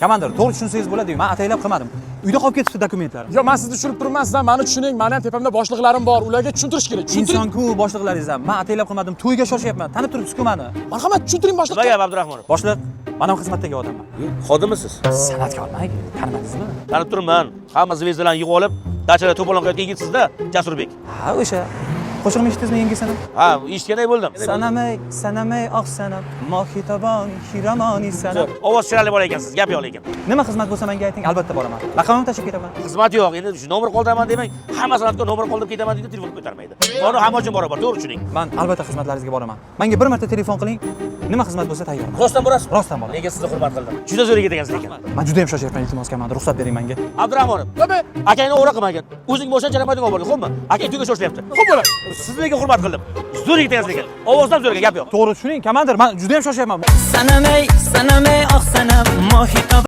Komandir, to'g'ri tushunsangiz bo'ladi. Men ataylab qilmadim. Uyda qolib ketibdi dokumentlar. Yo, men sizni tushunib turibman, sizdan meni tushuning. Meni ham tepamda boshliqlarim bor. Ularga tushuntirish kerak. Inson-ku boshliqlaringiz ham. Men ataylab qilmadim. To'yga shoshyapman. Tanib turibsiz-ku meni. Marhamat, tushuntiring boshliqqa. Nima gap Abdurahmonov? Boshliq, men ham xizmatdagi odamman. Xodimisiz? San'atkorman. Tanimadingizmi? Tanib turibman. Hamma zvezdalarni yig'ib olib, dachada to'polon qilayotgan yigitsiz-da, Jasurbek. Ha, o'sha. Qo'shig'imni eshitdingizmi yangi sanam? Ha, eshitganday bo'ldim. Sanamay, oq sanam, mohitaban, hiramoni sanam. Ovoz chiroyli bola ekansiz, gap yo'q lekin. Nima xizmat bo'lsa menga ayting, albatta boraman. Raqamimni tashib ketaman. Xizmat yo'q, endi shu nomer qoldiraman demang, hamma san'atkor nomer qoldirib ketaman deydi, telefon ko'tarmaydi. Buni hamma uchun barobar, to'g'ri tushuning. Men albatta xizmatlaringizga boraman. Menga bir marta telefon qiling. Nima xizmat bo'lsa tayyorman. Rostdan borasiz? Rostdan boraman. Nega sizni hurmat qildim? Juda zo'r yigit ekansiz lekin. Men juda ham shoshyapman, iltimos komandir, ruxsat bering menga. Abdurahmonov, Nima? akangni o'g'ri qilmagan. O'zing bo'shan jaramading olib borgan, xo'pmi? Akang to'yga shoshlayapti. Xo'p bo'ladi. Sizni nega hurmat qildim? Zo'r yigit ekansiz lekin. Ovozdan zo'r gap yo'q. To'g'ri tushuning, komandir, men juda ham shoshyapman. Sanamay, oq sanam, mohita